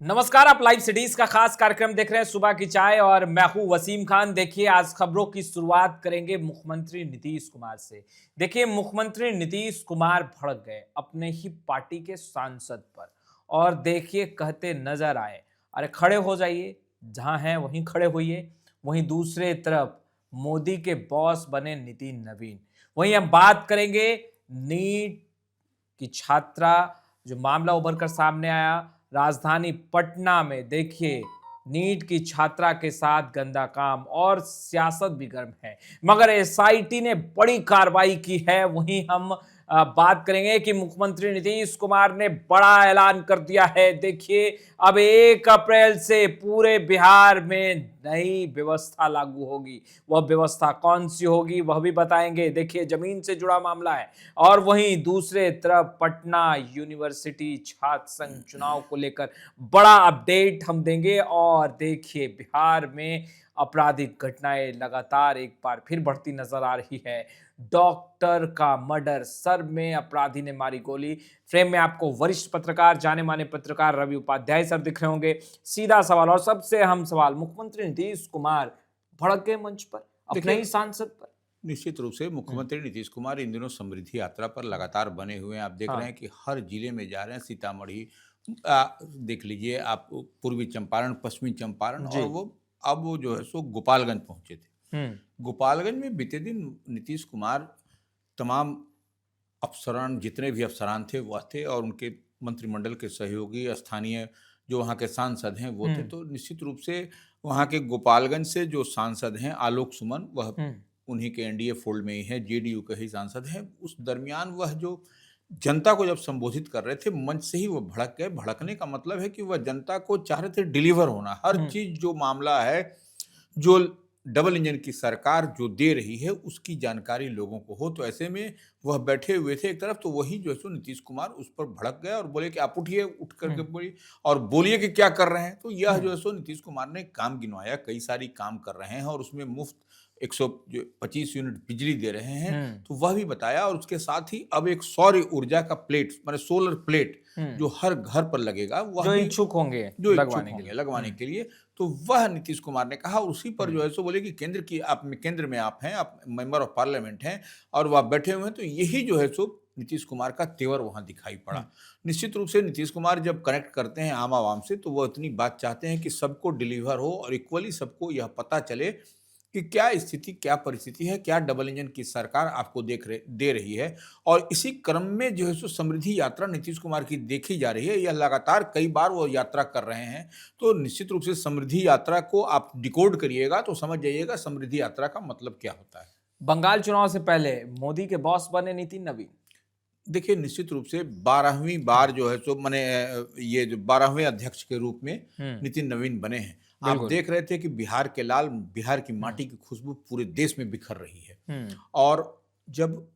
नमस्कार, आप live cities का खास कार्यक्रम देख रहे हैं सुबह की चाय और मैं हूं वसीम खान। देखिए, आज खबरों की शुरुआत करेंगे मुख्यमंत्री नीतीश कुमार से। देखिए, मुख्यमंत्री नीतीश कुमार भड़क गए अपने ही पार्टी के सांसद पर और देखिए कहते नजर आए, अरे खड़े हो जाइए, जहां हैं वहीं खड़े होइए। वहीं दूसरे तरफ मोदी के बॉस बने नितिन नवीन। वहीं हम बात करेंगे नीट की छात्रा, जो मामला उभर कर सामने आया राजधानी पटना में। देखिए, नीट की छात्रा के साथ गंदा काम और सियासत भी गर्म है, मगर एसआईटी ने बड़ी कार्रवाई की है। वहीं हम बात करेंगे कि मुख्यमंत्री नीतीश कुमार ने बड़ा ऐलान कर दिया है। देखिए, अब 1 अप्रैल से पूरे बिहार में नई व्यवस्था लागू होगी। वह व्यवस्था कौन सी होगी वह भी बताएंगे। देखिए, जमीन से जुड़ा मामला है। और वहीं दूसरे तरफ पटना यूनिवर्सिटी छात्र संघ चुनाव को लेकर बड़ा अपडेट हम देंगे। और देखिए, बिहार में आपराधिक घटनाएं लगातार एक बार फिर बढ़ती नजर आ रही है। डॉक्टर का मर्डर, सर में अपराधी ने मारी गोली। फ्रेम में आपको वरिष्ठ पत्रकार, जाने माने पत्रकार रवि उपाध्याय सर दिख रहे होंगे। सीधा सवाल और सबसे अहम सवाल, मुख्यमंत्री नीतीश कुमार भड़क गए मंच पर अपने ही सांसद पर। निश्चित रूप से मुख्यमंत्री नीतीश कुमार इन दिनों समृद्धि यात्रा पर लगातार बने हुए हैं। आप देख रहे हाँ हैं कि हर जिले में जा रहे हैं। सीतामढ़ी देख लीजिए आप, पूर्वी चंपारण, पश्चिमी चंपारण, जी। और वो अब वो जो है सो गोपालगंज पहुंचे थे। हम्म। गोपालगंज में बीते दिन नीतीश कुमार तमाम अफसरान, जितने भी अफसरान थे वह थे, और उनके मंत्रिमंडल के सहयोगी, स्थानीय जो वहाँ के सांसद हैं वो थे। हम्म। तो निश्चित रूप से वहाँ के गोपालगंज से जो सांसद हैं आलोक सुमन, वह हम्म। उन्हीं के एनडीए फोल्ड में ही है, जेडीयू के ही सांसद हैं। उस दरमियान वह जो जनता को जब संबोधित कर रहे थे मंच से ही, वो भड़क गए। भड़कने का मतलब है कि वह जनता को चाह रहे थे डिलीवर होना। हर हम्म। चीज जो मामला है, जो डबल इंजन की सरकार जो दे रही है, उसकी जानकारी लोगों को हो। तो ऐसे में वह बैठे हुए थे एक तरफ, तो वही जो है सो नीतीश कुमार उस पर भड़क गए और बोले कि आप उठिए, उठ करके हम्म। बोलिए और बोलिए कि क्या कर रहे हैं। तो यह जो हम्म। है सो नीतीश कुमार ने काम गिनवाया, कई सारी काम कर रहे हैं और उसमें मुफ्त 125 यूनिट बिजली दे रहे हैं, हम्म। तो वह भी बताया। और उसके साथ ही अब एक सौर ऊर्जा का प्लेट, माने सोलर प्लेट, हम्म। जो हर घर पर लगेगा, वह जो भी इच्छुक होंगे जो इच्छुक लगवाने के होंगे लिए। लगवाने के लिए, तो वह नीतीश कुमार ने कहा। और उसी पर जो हम्म। है सो बोले कि केंद्र में आप हैं, आप मेंबर ऑफ पार्लियामेंट हैं और वह बैठे हुए हैं। तो यही जो है सो नीतीश कुमार का तेवर वहां दिखाई पड़ा। हम्म। निश्चित रूप से नीतीश कुमार जब कनेक्ट करते हैं आम आवाम से, तो वो इतनी बात चाहते हैं कि सबको डिलीवर हो और इक्वली सबको यह पता चले कि क्या स्थिति, क्या परिस्थिति है, क्या डबल इंजन की सरकार आपको दे रही है। और इसी क्रम में जो है सो समृद्धि यात्रा नीतीश कुमार की देखी जा रही है। यह लगातार कई बार वो यात्रा कर रहे हैं। तो निश्चित रूप से समृद्धि यात्रा को आप डिकोड करिएगा तो समझ जाइएगा समृद्धि यात्रा का मतलब क्या होता है। बंगाल चुनाव से पहले मोदी के बॉस बने नितिन नवीन। देखिए, निश्चित रूप से 12वीं बार जो है सो मैंने ये जो 12वें अध्यक्ष के रूप में हम्म। नितिन नवीन बने हैं। आप बिल्कुल। देख रहे थे कि बिहार के लाल, बिहार की हम्म। माटी की खुशबू पूरे देश में बिखर रही है। हम्म। और जब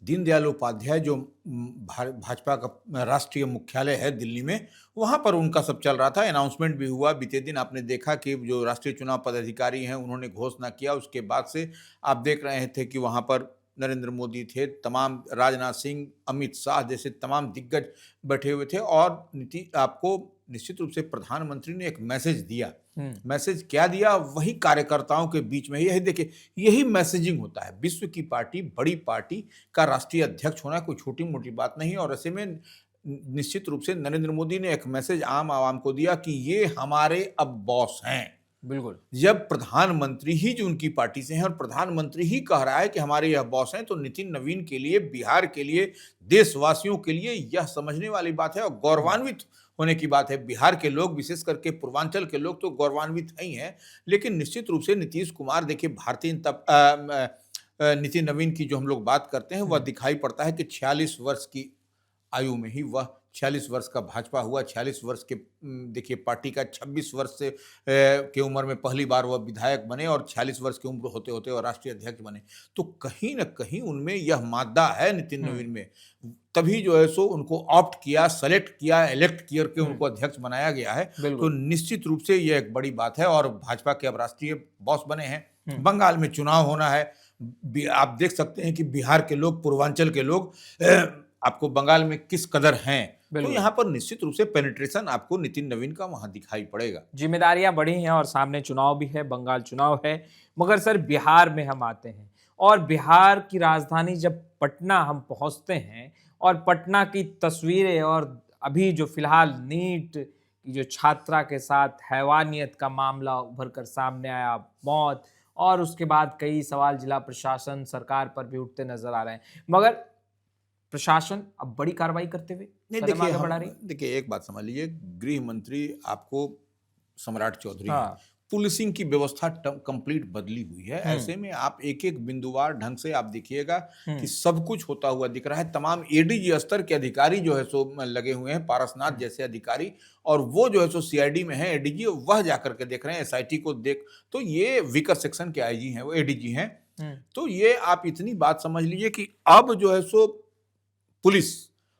दीनदयाल उपाध्याय जो भाजपा का राष्ट्रीय मुख्यालय है दिल्ली में, वहाँ पर उनका सब चल रहा था। अनाउंसमेंट भी हुआ बीते दिन। आपने देखा कि जो राष्ट्रीय चुनाव पदाधिकारी हैं उन्होंने घोषणा किया। उसके बाद से आप देख रहे थे कि वहाँ पर नरेंद्र मोदी थे, तमाम राजनाथ सिंह, अमित शाह जैसे तमाम दिग्गज बैठे हुए थे। और आपको निश्चित रूप से प्रधानमंत्री ने एक मैसेज दिया। हम्म। मैसेज क्या दिया? वही कार्यकर्ताओं के बीच में, यही देखिए, यही मैसेजिंग होता है। विश्व की पार्टी, बड़ी पार्टी का राष्ट्रीय अध्यक्ष होना कोई छोटी मोटी बात नहीं। और ऐसे में निश्चित रूप से नरेंद्र मोदी ने एक मैसेज आम आवाम को दिया कि ये हमारे अब बॉस हैं। बिल्कुल। जब प्रधानमंत्री ही जो उनकी पार्टी से हैं और प्रधानमंत्री ही कह रहा है कि हमारे यह बॉस हैं, तो नितिन नवीन के लिए, बिहार के लिए, देशवासियों के लिए यह समझने वाली बात है और गौरवान्वित होने की बात है। बिहार के लोग, विशेष करके पूर्वांचल के लोग, तो गौरवान्वित ही हैं। लेकिन निश्चित रूप से नीतीश कुमार, देखिए, नितिन नवीन की जो हम लोग बात करते हैं, वह दिखाई पड़ता है कि 46 वर्ष की आयु में ही वह 46 वर्ष का भाजपा हुआ। 46 वर्ष के देखिए पार्टी का, 26 वर्ष से की उम्र में पहली बार वह विधायक बने और 46 वर्ष की उम्र होते होते वह राष्ट्रीय अध्यक्ष बने। तो कहीं न कहीं उनमें यह मादा है नितिन नवीन में। तभी जो है सो उनको ऑप्ट किया, सेलेक्ट किया, इलेक्ट करके उनको अध्यक्ष बनाया गया है। तो बिल्कुल। निश्चित रूप से यह एक बड़ी बात है और भाजपा के अब राष्ट्रीय बॉस बने हैं। हम्म। बंगाल में चुनाव होना है। आप देख सकते हैं कि बिहार के लोग, पूर्वांचल के लोग आपको बंगाल में किस कदर हैं। तो बिल्कुल। यहाँ पर निश्चित रूप से पेनिट्रेशन आपको नितिन नवीन का वहाँ दिखाई पड़ेगा। जिम्मेदारियां बढ़ी हैं और सामने चुनाव भी है, बंगाल चुनाव है। मगर सर बिहार में हम आते हैं और बिहार की राजधानी जब पटना हम पहुंचते हैं और पटना की तस्वीरें और अभी जो फिलहाल नीट की जो छात्रा के साथ हैवानियत का मामला उभर कर सामने आया, मौत, और उसके बाद कई सवाल जिला प्रशासन सरकार पर भी उठते नजर आ रहे हैं। मगर प्रशासन अब बड़ी कार्रवाई करते हुए नहीं कदम देखिए, आगे बढ़ा हम रही। देखिए एक बात समझ लीजिए, गृह मंत्री आपको सम्राट चौधरी हैं। हाँ। पुलिसिंग की व्यवस्था कंप्लीट बदली हुई है। हम्म। ऐसे में आप एक एक बिंदुवार ढंग से आप देखिएगा कि हम्म। सब कुछ होता हुआ दिख रहा है। तमाम एडीजी स्तर के अधिकारी जो है सो लगे हुए हैं, पारसनाथ जैसे अधिकारी, और वो जो है सो सीआईडी में है एडीजी, वह जाकर के देख रहे हैं एसआईटी को देख। तो ये वीकर सेक्शन के आईजी हैं, वो एडीजी हैं। हम्म। तो ये आप इतनी बात समझ लीजिए कि अब जो है सो पुलिस,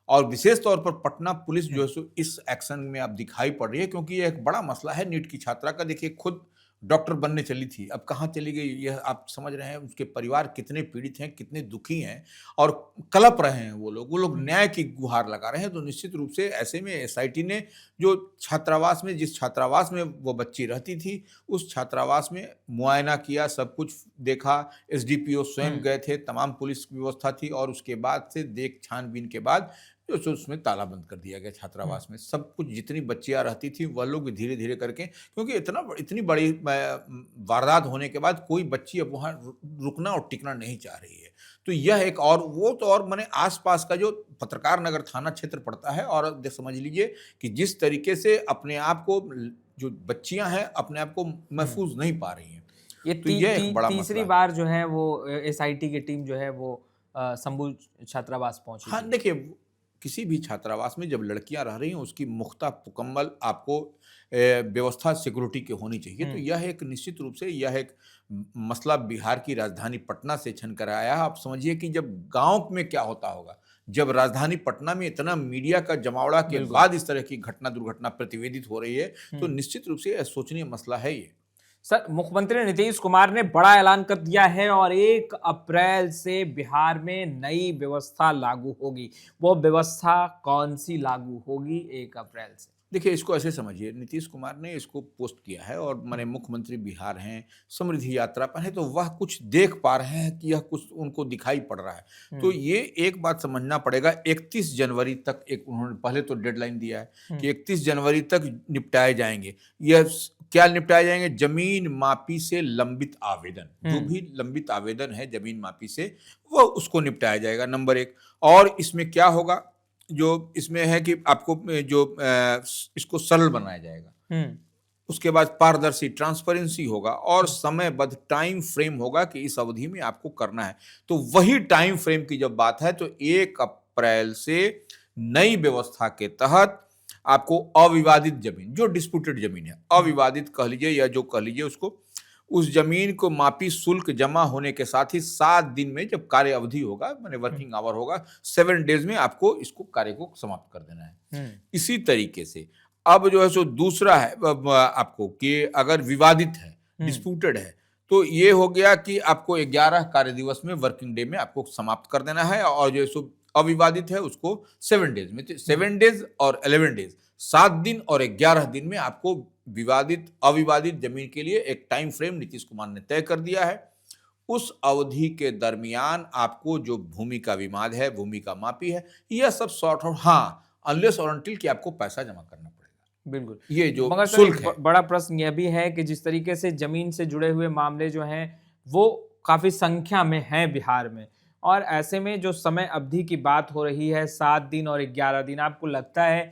और विशेष तौर पर पटना पुलिस जो है सो इस एक्शन में अब दिखाई पड़ रही है, क्योंकि ये एक बड़ा मसला है नीट की छात्रा का। देखिए, खुद डॉक्टर बनने चली थी, अब कहाँ चली गई, यह आप समझ रहे हैं। उसके परिवार कितने पीड़ित हैं, कितने दुखी हैं और कलप रहे हैं। वो लोग न्याय की गुहार लगा रहे हैं। तो निश्चित रूप से ऐसे में एसआईटी ने जो छात्रावास में, जिस छात्रावास में वो बच्ची रहती थी, उस छात्रावास में मुआयना किया, सब कुछ देखा। एसडीपीओ स्वयं गए थे, तमाम पुलिस व्यवस्था थी, और उसके बाद से देख छानबीन के बाद जो सो उसमें ताला बंद कर दिया गया छात्रावास में। सब कुछ, जितनी बच्चियां रहती थी वह लोग धीरे धीरे करके, क्योंकि इतनी बड़ी वारदात होने के बाद कोई बच्ची अब वहाँ रुकना और टिकना नहीं चाह रही है। तो यह एक, और वो तो और माने आसपास का जो पत्रकार नगर थाना क्षेत्र पड़ता है, और समझ लीजिए कि जिस तरीके से अपने आप को जो बच्चियां हैं अपने आप को महफूज नहीं पा रही हैं। ये तो यह एक बड़ा तीसरी मसला है। बार जो है वो एसआईटी की टीम जो है वो संभू छात्रावास पहुंची हाँ, थी। देखिए, किसी भी छात्रावास में जब लड़कियां रह रही हैं उसकी मुख्ता मुकम्मल आपको व्यवस्था सिक्योरिटी की होनी चाहिए। तो यह एक निश्चित रूप से यह एक मसला बिहार की राजधानी पटना से छन कर आया है। आप समझिए कि जब गांव में क्या होता होगा, जब राजधानी पटना में इतना मीडिया का जमावड़ा के बिल्कुल। बाद इस तरह की घटना दुर्घटना प्रतिवेदित हो रही है, तो हम्म। निश्चित रूप से यह सोचनीय मसला है ये। सर मुख्यमंत्री नीतीश कुमार ने बड़ा ऐलान कर दिया है और 1 अप्रैल से बिहार में नई व्यवस्था लागू होगी। वो व्यवस्था कौन सी लागू होगी 1 अप्रैल से? देखिए, इसको ऐसे समझिए, नीतीश कुमार ने इसको पोस्ट किया है, और माने मुख्यमंत्री बिहार हैं, समृद्धि यात्रा पर हैं, तो वह कुछ देख पा रहे हैं कि यह कुछ उनको दिखाई पड़ रहा है। तो ये एक बात समझना पड़ेगा, 31 जनवरी तक एक उन्होंने पहले तो डेडलाइन दिया है कि 31 जनवरी तक निपटाए जाएंगे। क्या निपटाए जाएंगे? जमीन मापी से लंबित आवेदन, जो भी लंबित आवेदन है जमीन मापी से, वो उसको निपटाया जाएगा, नंबर 1। और इसमें क्या होगा, जो इसमें है कि आपको जो इसको सरल बनाया जाएगा। उसके बाद पारदर्शी, ट्रांसपेरेंसी होगा, और समयबद्ध टाइम फ्रेम होगा कि इस अवधि में आपको करना है। तो वही टाइम फ्रेम की जब बात है, तो 1 अप्रैल से नई व्यवस्था के तहत आपको अविवादित जमीन, जो डिस्प्यूटेड जमीन है, अविवादित कह लीजिए या जो कह लीजिए उसको, उस जमीन को मापी शुल्क जमा होने के साथ ही 7 दिन में जब कार्य अवधि होगा, माने वर्किंग आवर होगा, 7 डेज में आपको इसको कार्य को समाप्त कर देना है। इसी तरीके से अब जो है सो दूसरा है आपको कि अगर विवादित है, डिस्प्यूटेड है, तो ये हो गया कि आपको 11 कार्य दिवस में, वर्किंग डे में आपको समाप्त कर देना है। और जो सो अविवादित है उसको 7 डेज में, 7 डेज और 11 डेज, 7 दिन और 11 दिन में आपको विवादित अविवादित जमीन के लिए एक टाइम फ्रेम नीतीश कुमार ने तय कर दिया है। उस अवधि के दरमियान आपको जो भूमि का विवाद है, भूमि का मापी है, यह सब सॉर्ट आउट, हाँ, अनलेस और अनटिल कि आपको पैसा जमा करना पड़ेगा। बिल्कुल। ये जो मगर सर शुल्क एक है, बड़ा प्रश्न यह भी है कि जिस तरीके से जमीन से जुड़े हुए मामले जो हैं वो काफी संख्या में हैं बिहार में, और ऐसे में जो समय अवधि की बात हो रही है 7 दिन और 11 दिन, आपको लगता है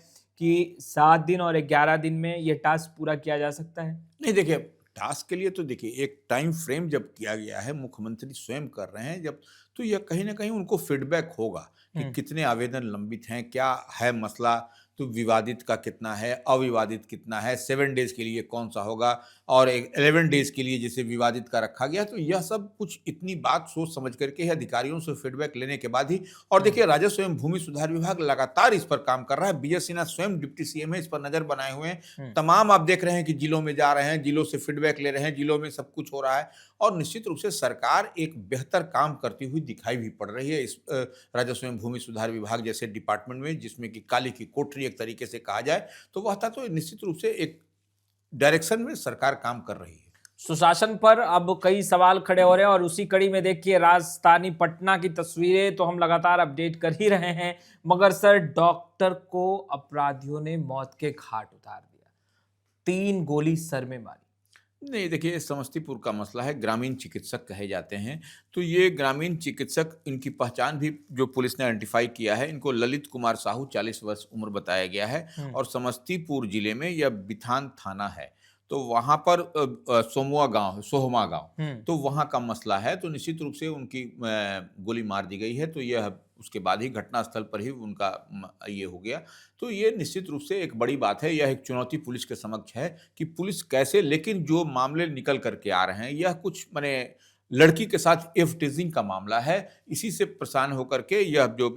कि 7 दिन और 11 दिन में ये टास्क पूरा किया जा सकता है? नहीं देखिए, टास्क के लिए तो देखिए एक टाइम फ्रेम जब किया गया है, मुख्यमंत्री स्वयं कर रहे हैं जब, तो यह कहीं ना कहीं उनको फीडबैक होगा कि कितने आवेदन लंबित हैं, क्या है मसला, तो विवादित का कितना है, अविवादित कितना है, 7 डेज के लिए कौन सा होगा, और 11 डेज के लिए जैसे विवादित का रखा गया। तो यह सब कुछ इतनी बात सोच समझ करके अधिकारियों से फीडबैक लेने के बाद ही। और देखिए, राजस्व एवं भूमि सुधार विभाग लगातार इस पर काम कर रहा है। बीएस सिन्हा स्वयं डिप्टी सीएम है, इस पर नजर बनाए हुए हैं। तमाम आप देख रहे हैं कि जिलों में जा रहे हैं, जिलों से फीडबैक ले रहे हैं, जिलों में सब कुछ हो रहा है, और निश्चित रूप से सरकार एक बेहतर काम करती हुई दिखाई भी पड़ रही है इस राजस्व एवं भूमि सुधार विभाग जैसे डिपार्टमेंट में, जिसमें कि काली की कोठरी एक तरीके से कहा जाए तो वह था। तो निश्चित रूप से एक डायरेक्शन में सरकार काम कर रही है। सुशासन पर अब कई सवाल खड़े हो रहे हैं और उसी कड़ी में देखिए राजधानी पटना की तस्वीरें तो हम लगातार अपडेट कर ही रहे हैं, मगर सर डॉक्टर को अपराधियों ने मौत के घाट उतार दिया, 3 गोली सर में मारी। नहीं, देखिए समस्तीपुर का मसला है, ग्रामीण चिकित्सक कहे जाते हैं। तो ये ग्रामीण चिकित्सक, इनकी पहचान भी जो पुलिस ने आइडेंटिफाई किया है, इनको ललित कुमार साहू 40 वर्ष उम्र बताया गया है और समस्तीपुर जिले में यह बिथान थाना है। तो वहाँ पर सोहमा गांव, तो वहाँ का मसला है। तो निश्चित रूप से उनकी गोली मार दी गई है। तो यह उसके बाद ही घटनास्थल पर ही उनका ये हो गया। तो ये निश्चित रूप से एक बड़ी बात है। यह एक चुनौती पुलिस के समक्ष है कि पुलिस कैसे, लेकिन जो मामले निकल करके आ रहे हैं यह कुछ माने लड़की के साथ एव टीजिंग का मामला है। इसी से परेशान होकर के यह जो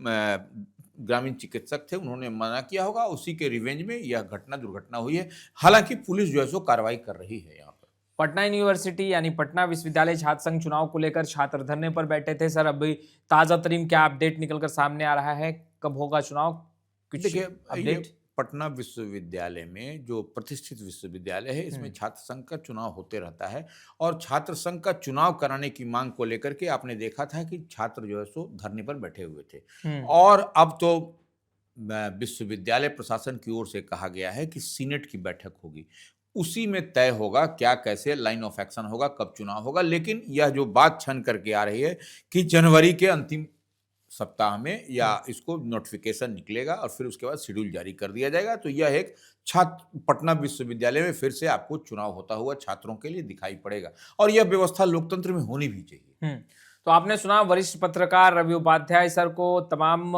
ग्रामीण चिकित्सक थे उन्होंने मना किया होगा, उसी के रिवेंज में यह दुर्घटना हुई है। हालांकि पुलिस जो है सो कार्रवाई कर रही है। यहाँ पर पटना यूनिवर्सिटी यानी पटना विश्वविद्यालय छात्र संघ चुनाव को लेकर छात्र धरने पर बैठे थे। सर अभी ताजा तरीन क्या अपडेट निकलकर सामने आ रहा है, कब होगा चुनाव, कुछ देखिए अपडेट? पटना विश्वविद्यालय में जो प्रतिष्ठित विश्वविद्यालय है, इसमें छात्र संघ का चुनाव होते रहता है और छात्र संघ का चुनाव कराने की मांग को लेकर के आपने देखा था कि छात्र जो है सो धरने पर बैठे हुए थे। और अब तो विश्वविद्यालय प्रशासन की ओर से कहा गया है कि सीनेट की बैठक होगी, उसी में तय होगा क्या कैसे लाइन ऑफ एक्शन होगा, कब चुनाव होगा। लेकिन यह जो बात छन करके आ रही है कि जनवरी के अंतिम सप्ताह में या इसको नोटिफिकेशन निकलेगा और फिर उसके बाद शेड्यूल जारी कर दिया जाएगा। तो यह एक छात्र पटना विश्वविद्यालय में फिर से आपको चुनाव होता हुआ छात्रों के लिए दिखाई पड़ेगा और यह व्यवस्था लोकतंत्र में होनी भी चाहिए। तो आपने सुना वरिष्ठ पत्रकार रवि उपाध्याय सर को, तमाम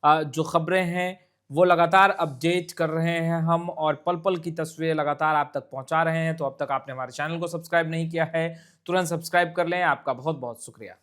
जो खबरें हैं वो लगातार अपडेट कर रहे हैं हम और पल पल की तस्वीरें लगातार आप तक पहुंचा रहे हैं। तो अब तक आपने हमारे चैनल को सब्सक्राइब नहीं किया है, तुरंत सब्सक्राइब कर लें। आपका बहुत बहुत शुक्रिया।